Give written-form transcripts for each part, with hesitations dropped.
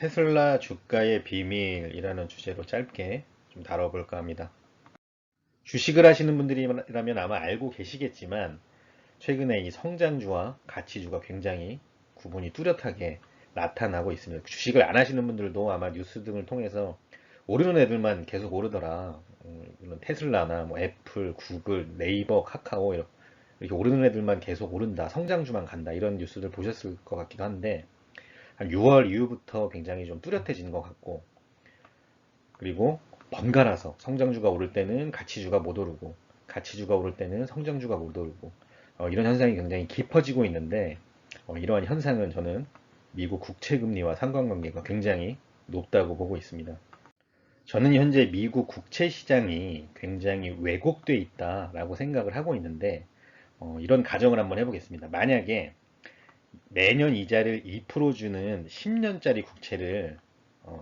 테슬라 주가의 비밀이라는 주제로 짧게 좀 다뤄볼까 합니다. 주식을 하시는 분들이라면 아마 알고 계시겠지만 최근에 이 성장주와 가치주가 굉장히 구분이 뚜렷하게 나타나고 있습니다. 주식을 안 하시는 분들도 아마 뉴스 등을 통해서 오르는 애들만 계속 오르더라. 물론 테슬라나 뭐 애플, 구글, 네이버, 카카오 이렇게 오르는 애들만 계속 오른다. 성장주만 간다. 이런 뉴스들 보셨을 것 같기도 한데 한 6월 이후부터 굉장히 좀 뚜렷해지는 것 같고, 그리고 번갈아서 성장주가 오를 때는 가치주가 못 오르고 가치주가 오를 때는 성장주가 못 오르고 이런 현상이 굉장히 깊어지고 있는데, 이러한 현상은 저는 미국 국채금리와 상관관계가 굉장히 높다고 보고 있습니다. 저는 현재 미국 국채 시장이 굉장히 왜곡돼 있다라고 생각을 하고 있는데, 이런 가정을 한번 해보겠습니다. 만약에 매년 이자를 2% 주는 10년짜리 국채를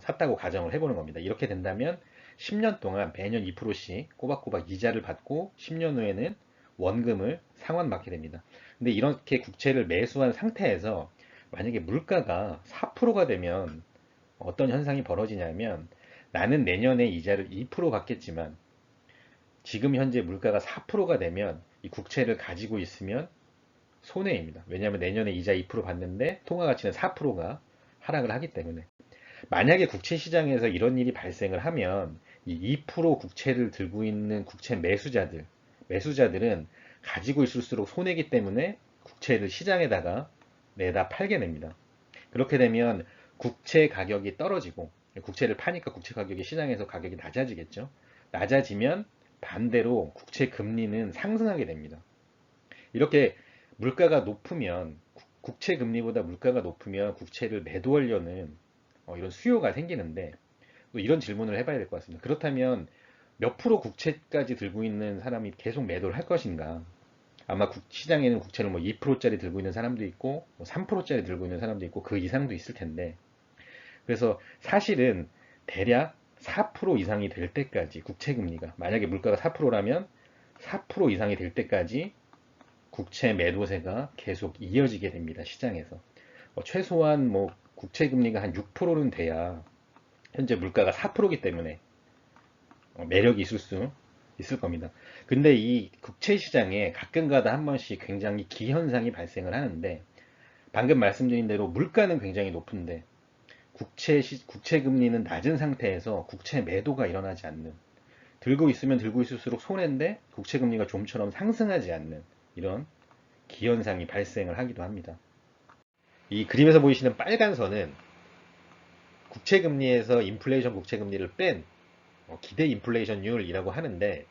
샀다고 가정을 해보는 겁니다. 이렇게 된다면 10년 동안 매년 2%씩 꼬박꼬박 이자를 받고 10년 후에는 원금을 상환받게 됩니다. 근데 이렇게 국채를 매수한 상태에서 만약에 물가가 4%가 되면 어떤 현상이 벌어지냐면, 나는 내년에 이자를 2% 받겠지만 지금 현재 물가가 4%가 되면 이 국채를 가지고 있으면 손해입니다. 왜냐하면 내년에 이자 2% 받는데 통화 가치는 4%가 하락을 하기 때문에. 만약에 국채 시장에서 이런 일이 발생을 하면 이 2% 국채를 들고 있는 국채 매수자들은 가지고 있을수록 손해기 때문에 국채를 시장에다가 내다 팔게 됩니다. 그렇게 되면 국채 가격이 떨어지고, 국채를 파니까 국채 가격이 시장에서 가격이 낮아지겠죠. 낮아지면 반대로 국채 금리는 상승하게 됩니다. 이렇게 물가가 높으면, 국채 금리보다 물가가 높으면 국채를 매도하려는 이런 수요가 생기는데, 또 이런 질문을 해봐야 될 것 같습니다. 그렇다면 몇 프로 국채까지 들고 있는 사람이 계속 매도를 할 것인가? 아마 시장에는 국채를 뭐 2%짜리 들고 있는 사람도 있고, 뭐 3%짜리 들고 있는 사람도 있고, 그 이상도 있을 텐데, 그래서 사실은 대략 4% 이상이 될 때까지 국채 금리가, 만약에 물가가 4%라면 4% 이상이 될 때까지 국채 매도세가 계속 이어지게 됩니다. 시장에서. 최소한 뭐 국채 금리가 한 6%는 돼야, 현재 물가가 4%이기 때문에 매력이 있을 수 있을 겁니다. 근데 이 국채 시장에 가끔가다 한 번씩 굉장히 기현상이 발생을 하는데, 방금 말씀드린 대로 물가는 굉장히 높은데 국채 금리는 낮은 상태에서 국채 매도가 일어나지 않는, 들고 있으면 들고 있을수록 손해인데 국채 금리가 좀처럼 상승하지 않는 이런 기현상이 발생을 하기도 합니다. 이 그림에서 보이시는 빨간 선은 국채 금리에서 인플레이션 국채 금리를 뺀 기대 인플레이션율이라고 하는데,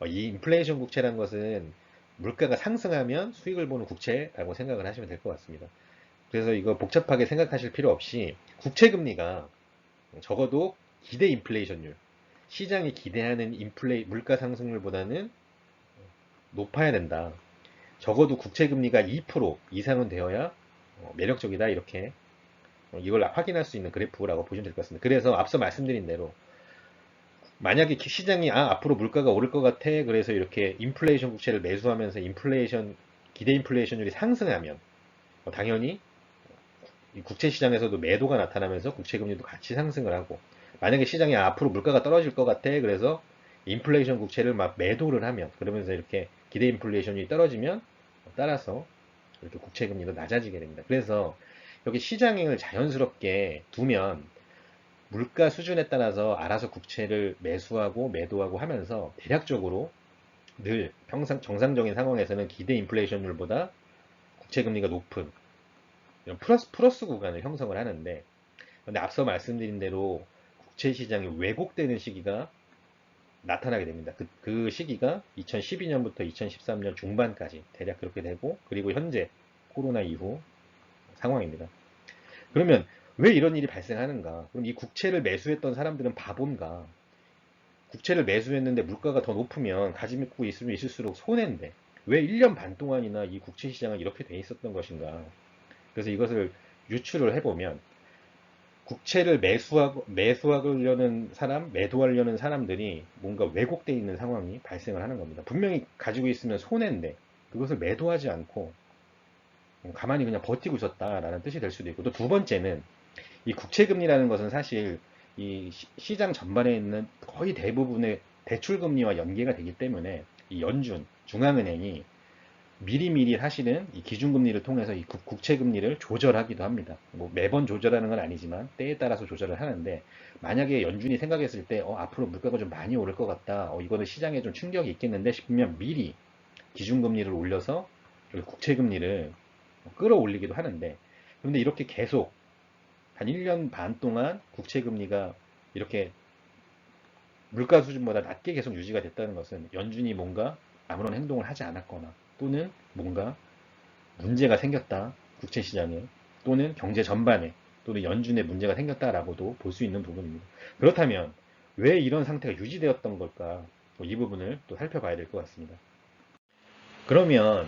이 인플레이션 국채란 것은 물가가 상승하면 수익을 보는 국채라고 생각을 하시면 될 것 같습니다. 그래서 이거 복잡하게 생각하실 필요 없이 국채 금리가 적어도 기대 인플레이션율, 시장이 기대하는 물가 상승률보다는 높아야 된다. 적어도 국채 금리가 2% 이상은 되어야 매력적이다. 이렇게 이걸 확인할 수 있는 그래프라고 보시면 될 것 같습니다. 그래서 앞서 말씀드린 대로 만약에 시장이 앞으로 물가가 오를 것 같아, 그래서 이렇게 인플레이션 국채를 매수하면서 기대 인플레이션율이 상승하면 당연히 이 국채 시장에서도 매도가 나타나면서 국채 금리도 같이 상승을 하고, 만약에 시장이 앞으로 물가가 떨어질 것 같아, 그래서 인플레이션 국채를 막 매도를 하면, 그러면서 이렇게 기대 인플레이션이 떨어지면 따라서 이렇게 국채 금리도 낮아지게 됩니다. 그래서 여기 시장을 자연스럽게 두면 물가 수준에 따라서 알아서 국채를 매수하고 매도하고 하면서 대략적으로 늘 평상 정상적인 상황에서는 기대 인플레이션율보다 국채 금리가 높은 이런 플러스 구간을 형성을 하는데, 근데 앞서 말씀드린 대로 국채 시장이 왜곡되는 시기가 나타나게 됩니다. 그 시기가 2012년부터 2013년 중반까지 대략 그렇게 되고, 그리고 현재 코로나 이후 상황입니다. 그러면 왜 이런 일이 발생하는가? 그럼 이 국채를 매수했던 사람들은 바본가? 국채를 매수했는데 물가가 더 높으면 가지고 있으면 있을수록 손해인데 왜 1년 반 동안이나 이 국채 시장은 이렇게 돼 있었던 것인가? 그래서 이것을 유추를 해보면, 국채를 매수하려는 사람, 매도하려는 사람들이 뭔가 왜곡되어 있는 상황이 발생을 하는 겁니다. 분명히 가지고 있으면 손해인데 그것을 매도하지 않고 가만히 그냥 버티고 있었다라는 뜻이 될 수도 있고, 또 두 번째는 이 국채금리라는 것은 사실 이 시장 전반에 있는 거의 대부분의 대출금리와 연계가 되기 때문에 이 연준, 중앙은행이 미리미리 사실은 이 기준금리를 통해서 이 국채금리를 조절하기도 합니다. 뭐 매번 조절하는 건 아니지만 때에 따라서 조절을 하는데, 만약에 연준이 생각했을 때 앞으로 물가가 좀 많이 오를 것 같다, 이거는 시장에 좀 충격이 있겠는데 싶으면 미리 기준금리를 올려서 국채금리를 끌어올리기도 하는데, 그런데 이렇게 계속 한 1년 반 동안 국채금리가 이렇게 물가 수준보다 낮게 계속 유지가 됐다는 것은 연준이 뭔가 아무런 행동을 하지 않았거나, 또는 뭔가 문제가 생겼다, 국채 시장에, 또는 경제 전반에, 또는 연준에 문제가 생겼다라고도 볼 수 있는 부분입니다. 그렇다면 왜 이런 상태가 유지되었던 걸까? 이 부분을 또 살펴봐야 될 것 같습니다. 그러면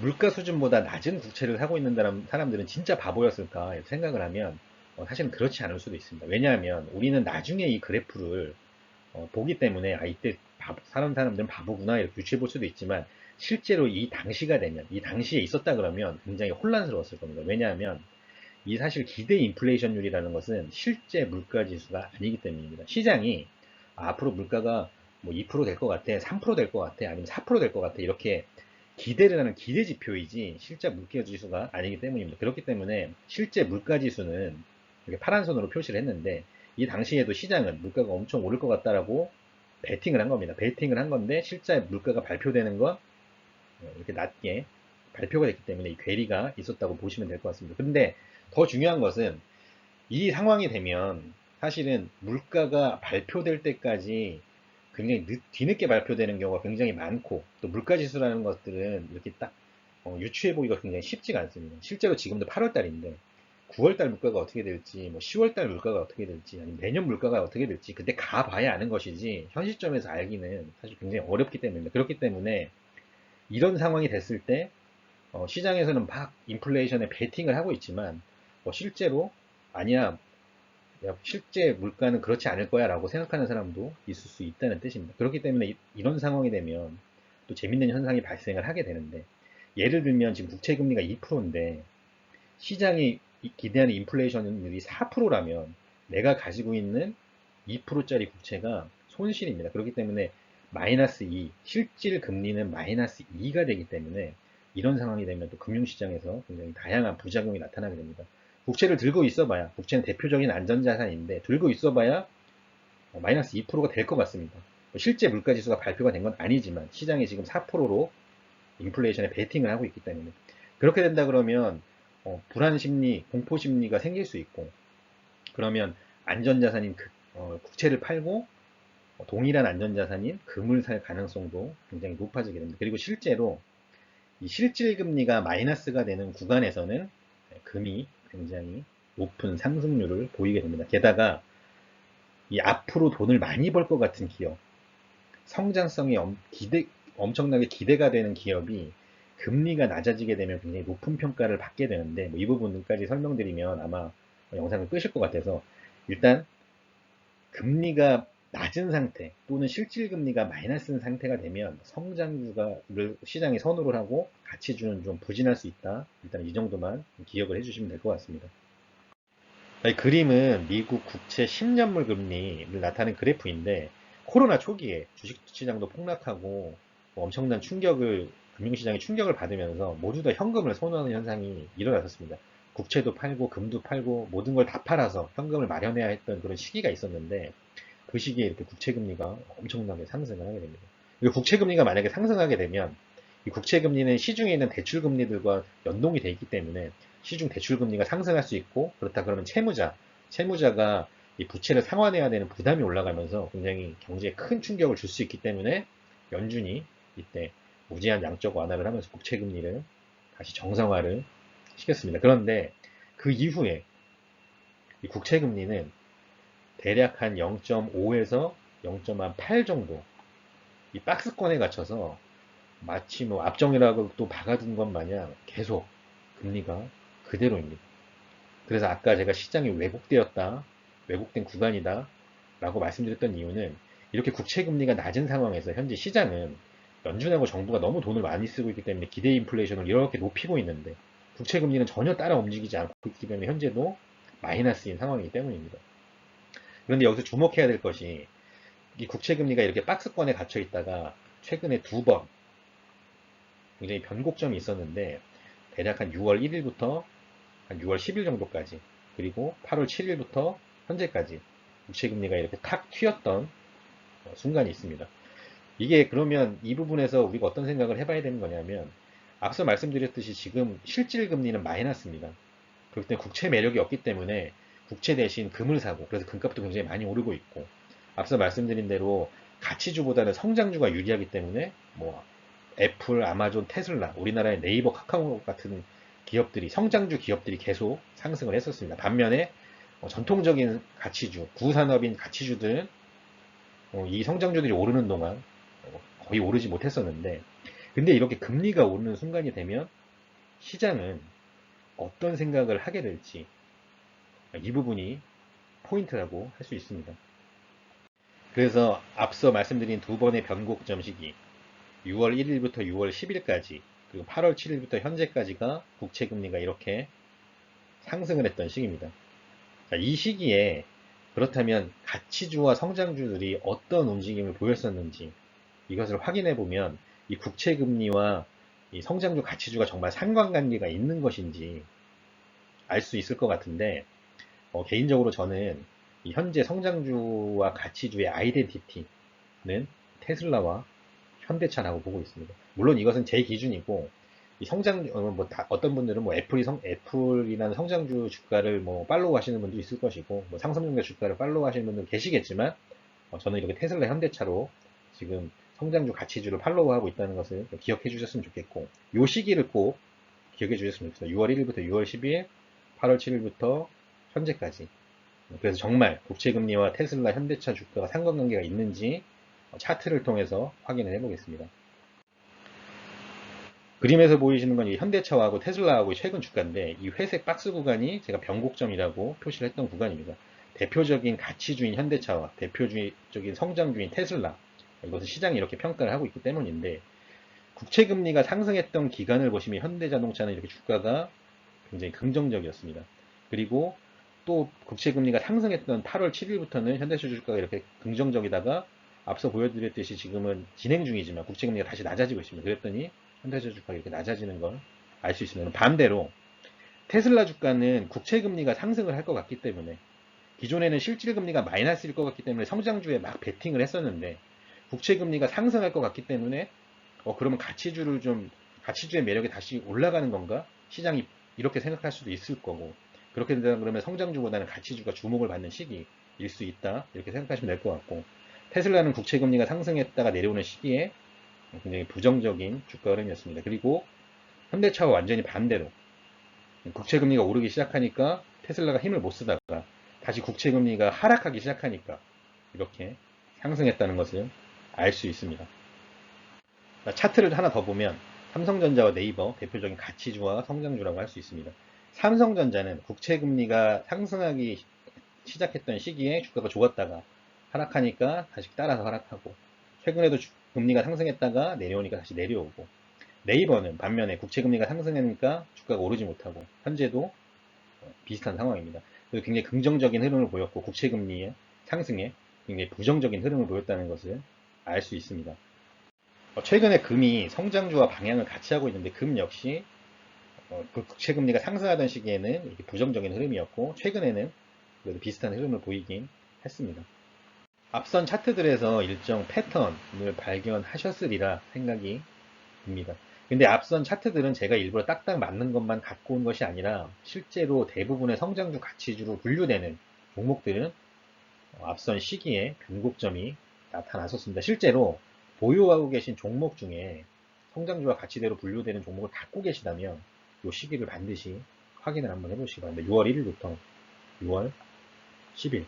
물가 수준보다 낮은 국채를 사고 있는 사람들은 진짜 바보였을까 생각을 하면, 사실은 그렇지 않을 수도 있습니다. 왜냐하면 우리는 나중에 이 그래프를 보기 때문에 이때 사람들은 바보구나 이렇게 유추해 볼 수도 있지만, 실제로 이 당시가 되면, 이 당시에 있었다 그러면 굉장히 혼란스러웠을 겁니다. 왜냐하면 이 사실 기대 인플레이션율이라는 것은 실제 물가 지수가 아니기 때문입니다. 시장이 앞으로 물가가 뭐 2%될 것 같아, 3%될 것 같아, 아니면 4%될 것 같아, 이렇게 기대를 하는 기대 지표이지 실제 물가 지수가 아니기 때문입니다. 그렇기 때문에 실제 물가 지수는 이렇게 파란 선으로 표시를 했는데, 이 당시에도 시장은 물가가 엄청 오를 것 같다라고 베팅을 한 겁니다. 베팅을 한 건데 실제 물가가 발표되는 건 이렇게 낮게 발표가 됐기 때문에 이 괴리가 있었다고 보시면 될 것 같습니다. 근데 더 중요한 것은, 이 상황이 되면 사실은 물가가 발표될 때까지 굉장히 뒤늦게 발표되는 경우가 굉장히 많고, 또 물가지수라는 것들은 이렇게 딱 유추해 보기가 굉장히 쉽지가 않습니다. 실제로 지금도 8월 달인데 9월 달 물가가 어떻게 될지, 뭐 10월 달 물가가 어떻게 될지, 아니면 내년 물가가 어떻게 될지 그때 가봐야 아는 것이지, 현 시점에서 알기는 사실 굉장히 어렵기 때문입니다. 그렇기 때문에 이런 상황이 됐을 때 시장에서는 막 인플레이션에 베팅을 하고 있지만, 실제로 아니야, 실제 물가는 그렇지 않을 거야 라고 생각하는 사람도 있을 수 있다는 뜻입니다. 그렇기 때문에 이런 상황이 되면 또 재밌는 현상이 발생을 하게 되는데, 예를 들면 지금 국채금리가 2%인데 시장이 기대하는 인플레이션율이 4%라면 내가 가지고 있는 2%짜리 국채가 손실입니다. 그렇기 때문에 마이너스 2, 실질 금리는 마이너스 2가 되기 때문에 이런 상황이 되면 또 금융시장에서 굉장히 다양한 부작용이 나타나게 됩니다. 국채를 들고 있어봐야, 국채는 대표적인 안전자산인데 들고 있어봐야 마이너스 2%가 될 것 같습니다. 실제 물가지수가 발표가 된 건 아니지만 시장이 지금 4%로 인플레이션에 베팅을 하고 있기 때문에, 그렇게 된다 그러면 불안 심리, 공포 심리가 생길 수 있고, 그러면 안전자산인 국채를 팔고 동일한 안전자산인 금을 살 가능성도 굉장히 높아지게 됩니다. 그리고 실제로 이 실질금리가 마이너스가 되는 구간에서는 금이 굉장히 높은 상승률을 보이게 됩니다. 게다가 이 앞으로 돈을 많이 벌 것 같은 기업, 성장성이 엄청나게 기대가 되는 기업이 금리가 낮아지게 되면 굉장히 높은 평가를 받게 되는데, 이 부분까지 설명드리면 아마 영상을 끄실 것 같아서, 일단 금리가 낮은 상태 또는 실질금리가 마이너스인 상태가 되면 성장주가를 시장이 선호를 하고 가치주는 좀 부진할 수 있다. 일단 이 정도만 기억을 해주시면 될 것 같습니다. 이 그림은 미국 국채 10년물 금리를 나타낸 그래프인데, 코로나 초기에 주식시장도 폭락하고 엄청난 금융시장이 충격을 받으면서 모두 다 현금을 선호하는 현상이 일어났었습니다. 국채도 팔고 금도 팔고 모든 걸 다 팔아서 현금을 마련해야 했던 그런 시기가 있었는데, 그 시기에 이렇게 국채금리가 엄청나게 상승을 하게 됩니다. 그리고 국채금리가 만약에 상승하게 되면 이 국채금리는 시중에 있는 대출금리들과 연동이 되어 있기 때문에 시중 대출금리가 상승할 수 있고, 그렇다 그러면 채무자가 이 부채를 상환해야 되는 부담이 올라가면서 굉장히 경제에 큰 충격을 줄 수 있기 때문에 연준이 이때 무제한 양적 완화를 하면서 국채금리를 다시 정상화를 시켰습니다. 그런데 그 이후에 이 국채금리는 대략 한 0.5에서 0.8 정도 이 박스권에 갇혀서 마치 뭐 앞정이라고 또 박아둔 것 마냥 계속 금리가 그대로입니다. 그래서 아까 제가 시장이 왜곡된 구간이다 라고 말씀드렸던 이유는, 이렇게 국채금리가 낮은 상황에서 현재 시장은 연준하고 정부가 너무 돈을 많이 쓰고 있기 때문에 기대 인플레이션을 이렇게 높이고 있는데 국채금리는 전혀 따라 움직이지 않고 있기 때문에 현재도 마이너스인 상황이기 때문입니다. 그런데 여기서 주목해야 될 것이 이 국채금리가 이렇게 박스권에 갇혀 있다가 최근에 두 번 굉장히 변곡점이 있었는데 대략 한 6월 1일부터 한 6월 10일 정도까지 그리고 8월 7일부터 현재까지 국채금리가 이렇게 탁 튀었던 순간이 있습니다. 이게 그러면 이 부분에서 우리가 어떤 생각을 해봐야 되는 거냐면 앞서 말씀드렸듯이 지금 실질 금리는 마이너스입니다. 그렇기 때문에 국채 매력이 없기 때문에 국채 대신 금을 사고 그래서 금값도 굉장히 많이 오르고 있고 앞서 말씀드린 대로 가치주보다는 성장주가 유리하기 때문에 뭐 애플, 아마존, 테슬라, 우리나라의 네이버, 카카오 같은 기업들이 성장주 기업들이 계속 상승을 했었습니다. 반면에 전통적인 가치주, 구산업인 가치주들은 이 성장주들이 오르는 동안 거의 오르지 못했었는데 근데 이렇게 금리가 오르는 순간이 되면 시장은 어떤 생각을 하게 될지 이 부분이 포인트라고 할 수 있습니다. 그래서 앞서 말씀드린 두 번의 변곡점 시기 6월 1일부터 6월 10일까지 그리고 8월 7일부터 현재까지가 국채금리가 이렇게 상승을 했던 시기입니다. 자, 이 시기에 그렇다면 가치주와 성장주들이 어떤 움직임을 보였었는지 이것을 확인해 보면 이 국채금리와 이 성장주 가치주가 정말 상관관계가 있는 것인지 알 수 있을 것 같은데 개인적으로 저는 이 현재 성장주와 가치주의 아이덴티티는 테슬라와 현대차라고 보고 있습니다. 물론 이것은 제 기준이고 이 성장 어떤 분들은 뭐 애플이라는 성장주 주가를 뭐 팔로우 하시는 분도 있을 것이고 뭐 상승전자 주가를 팔로우 하시는 분도 계시겠지만 저는 이렇게 테슬라 현대차로 지금 성장주 가치주를 팔로우하고 있다는 것을 기억해 주셨으면 좋겠고 요 시기를 꼭 기억해 주셨으면 좋겠어요. 6월 1일부터 6월 12일, 8월 7일부터 현재까지. 그래서 정말 국채금리와 테슬라 현대차 주가가 상관관계가 있는지 차트를 통해서 확인을 해보겠습니다. 그림에서 보이시는 건 이 현대차하고 테슬라하고 최근 주가인데 이 회색 박스 구간이 제가 변곡점이라고 표시를 했던 구간입니다. 대표적인 가치주인 현대차와 대표적인 성장주인 테슬라 이것은 시장이 이렇게 평가를 하고 있기 때문인데 국채금리가 상승했던 기간을 보시면 현대자동차는 이렇게 주가가 굉장히 긍정적이었습니다. 그리고 또 국채금리가 상승했던 8월 7일부터는 현대차 주가가 이렇게 긍정적이다가 앞서 보여드렸듯이 지금은 진행 중이지만 국채금리가 다시 낮아지고 있습니다. 그랬더니 현대차 주가가 이렇게 낮아지는 걸 알 수 있습니다. 반대로 테슬라 주가는 국채금리가 상승을 할 것 같기 때문에 기존에는 실질금리가 마이너스일 것 같기 때문에 성장주에 막 베팅을 했었는데 국채금리가 상승할 것 같기 때문에 그러면 가치주의 매력이 다시 올라가는 건가? 시장이 이렇게 생각할 수도 있을 거고 그렇게 된다 그러면 성장주보다는 가치주가 주목을 받는 시기일 수 있다 이렇게 생각하시면 될 것 같고 테슬라는 국채금리가 상승했다가 내려오는 시기에 굉장히 부정적인 주가 흐름이었습니다. 그리고 현대차와 완전히 반대로 국채금리가 오르기 시작하니까 테슬라가 힘을 못 쓰다가 다시 국채금리가 하락하기 시작하니까 이렇게 상승했다는 것을 알 수 있습니다. 차트를 하나 더 보면 삼성전자와 네이버 대표적인 가치주와 성장주라고 할 수 있습니다. 삼성전자는 국채금리가 상승하기 시작했던 시기에 주가가 좋았다가 하락하니까 다시 따라서 하락하고 최근에도 금리가 상승했다가 내려오니까 다시 내려오고 네이버는 반면에 국채금리가 상승하니까 주가가 오르지 못하고 현재도 비슷한 상황입니다. 그래서 굉장히 긍정적인 흐름을 보였고 국채금리의 상승에 굉장히 부정적인 흐름을 보였다는 것을 알 수 있습니다. 최근에 금이 성장주와 방향을 같이 하고 있는데 금 역시 그 국채금리가 상승하던 시기에는 이렇게 부정적인 흐름이었고 최근에는 그래도 비슷한 흐름을 보이긴 했습니다. 앞선 차트들에서 일정 패턴을 발견하셨으리라 생각이 듭니다. 근데 앞선 차트들은 제가 일부러 딱딱 맞는 것만 갖고 온 것이 아니라 실제로 대부분의 성장주 가치주로 분류되는 종목들은 앞선 시기에 변곡점이 나타났었습니다. 실제로 보유하고 계신 종목 중에 성장주와 가치대로 분류되는 종목을 갖고 계시다면 이 시기를 반드시 확인을 한번 해보시기 바랍니다. 6월 1일부터 6월 10일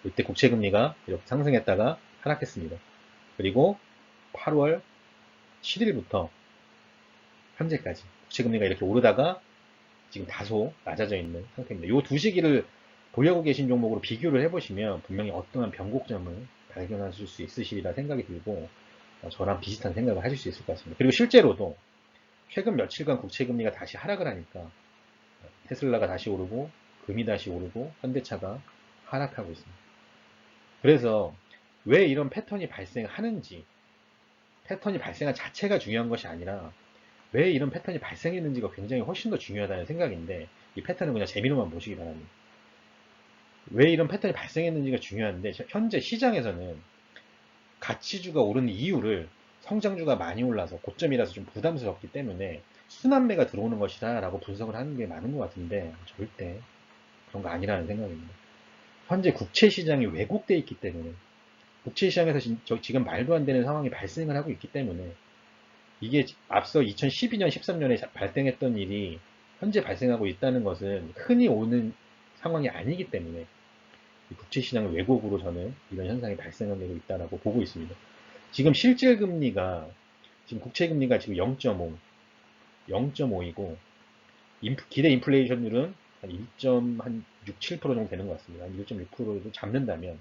이때 국채금리가 이렇게 상승했다가 하락했습니다. 그리고 8월 7일부터 현재까지 국채금리가 이렇게 오르다가 지금 다소 낮아져 있는 상태입니다. 이 두 시기를 보유하고 계신 종목으로 비교를 해보시면 분명히 어떠한 변곡점을 발견하실 수 있으시리라 생각이 들고 저랑 비슷한 생각을 하실 수 있을 것 같습니다. 그리고 실제로도 최근 며칠간 국채금리가 다시 하락을 하니까 테슬라가 다시 오르고 금이 다시 오르고 현대차가 하락하고 있습니다. 그래서 왜 이런 패턴이 발생하는지, 패턴이 발생한 자체가 중요한 것이 아니라 왜 이런 패턴이 발생했는지가 굉장히 훨씬 더 중요하다는 생각인데, 이 패턴은 그냥 재미로만 보시기 바랍니다. 왜 이런 패턴이 발생했는지가 중요한데, 현재 시장에서는 가치주가 오르는 이유를 성장주가 많이 올라서 고점이라서 좀 부담스럽기 때문에 순환매가 들어오는 것이다 라고 분석을 하는 게 많은 것 같은데, 절대 그런 거 아니라는 생각입니다. 현재 국채 시장이 왜곡돼 있기 때문에, 국채 시장에서 지금 말도 안 되는 상황이 발생을 하고 있기 때문에, 이게 앞서 2012년, 13년에 발생했던 일이 현재 발생하고 있다는 것은 흔히 오는 상황이 아니기 때문에 국채 시장의 왜곡으로 저는 이런 현상이 발생하고 있다고 보고 있습니다. 지금 실질 금리가, 지금 국채 금리가 지금 0.5, 0.5이고 기대 인플레이션율은 한 1.6, 7% 정도 되는 것 같습니다. 한 1.6%를 잡는다면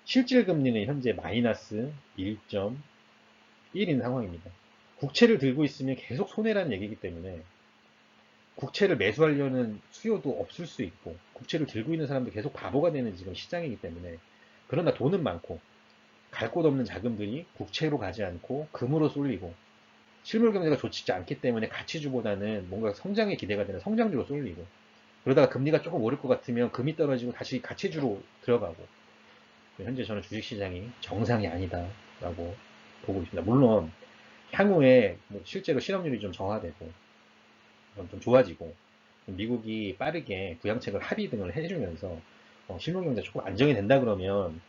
실질 금리는 현재 마이너스 1.1인 상황입니다. 국채를 들고 있으면 계속 손해라는 얘기이기 때문에 국채를 매수하려는 수요도 없을 수 있고, 국채를 들고 있는 사람도 계속 바보가 되는 지금 시장이기 때문에, 그러나 돈은 많고 갈 곳 없는 자금들이 국채로 가지 않고 금으로 쏠리고, 실물 경제가 좋지 않기 때문에 가치주보다는 뭔가 성장에 기대가 되는 성장주로 쏠리고, 그러다가 금리가 조금 오를 것 같으면 금이 떨어지고 다시 가치주로 들어가고, 현재 저는 주식시장이 정상이 아니다라고 보고 있습니다. 물론 향후에 실제로 실업률이 좀 정화되고 좀 좋아지고, 미국이 빠르게 부양책을 합의 등을 해주면서 실물 경제 조금 안정이 된다 그러면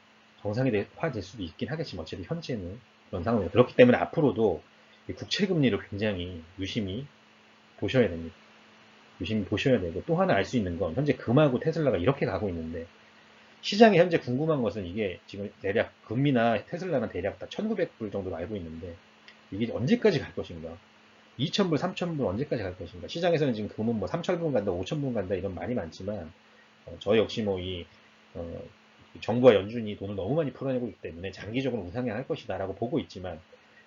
정상화될 수도 있긴 하겠지만, 어쨌든 현재는 그런 상황이에요. 그렇기 때문에 앞으로도 국채 금리를 굉장히 유심히 보셔야 됩니다. 유심히 보셔야 되고, 또 하나 알 수 있는 건 현재 금하고 테슬라가 이렇게 가고 있는데, 시장에 현재 궁금한 것은 이게 지금 대략 금이나 테슬라는 대략 다 1900불 정도로 알고 있는데, 이게 언제까지 갈 것인가? 2000불, 3000불 언제까지 갈 것인가? 시장에서는 지금 금은 뭐 3000불 간다, 5000불 간다 이런 말이 많지만, 저 역시 뭐 정부와 연준이 돈을 너무 많이 풀어내고 있기 때문에 장기적으로 우상향할 것이다 라고 보고 있지만,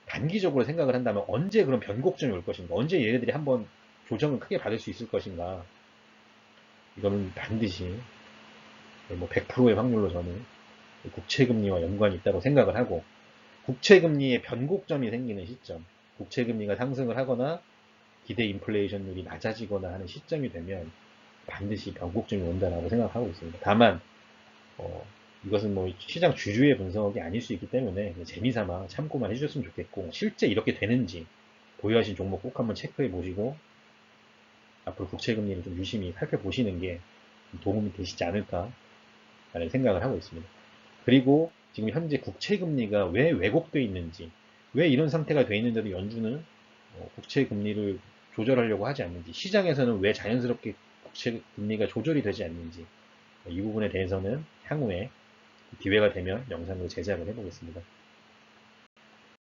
단기적으로 생각을 한다면 언제 그런 변곡점이 올 것인가? 언제 얘네들이 한번 조정을 크게 받을 수 있을 것인가? 이거는 반드시 뭐 100%의 확률로 저는 국채금리와 연관이 있다고 생각을 하고, 국채금리의 변곡점이 생기는 시점, 국채금리가 상승을 하거나 기대 인플레이션율이 낮아지거나 하는 시점이 되면 반드시 변곡점이 온다라고 생각하고 있습니다. 다만 이것은 뭐 시장 주주의 분석이 아닐 수 있기 때문에 재미삼아 참고만 해주셨으면 좋겠고, 실제 이렇게 되는지 보유하신 종목 꼭 한번 체크해 보시고 앞으로 국채금리를 좀 유심히 살펴보시는 게 도움이 되시지 않을까 라는 생각을 하고 있습니다. 그리고 지금 현재 국채금리가 왜 왜곡되어 있는지, 왜 이런 상태가 되어 있는데도 연준은 국채금리를 조절하려고 하지 않는지, 시장에서는 왜 자연스럽게 국채금리가 조절이 되지 않는지, 이 부분에 대해서는 향후에 기회가 되면 영상으로 제작을 해보겠습니다.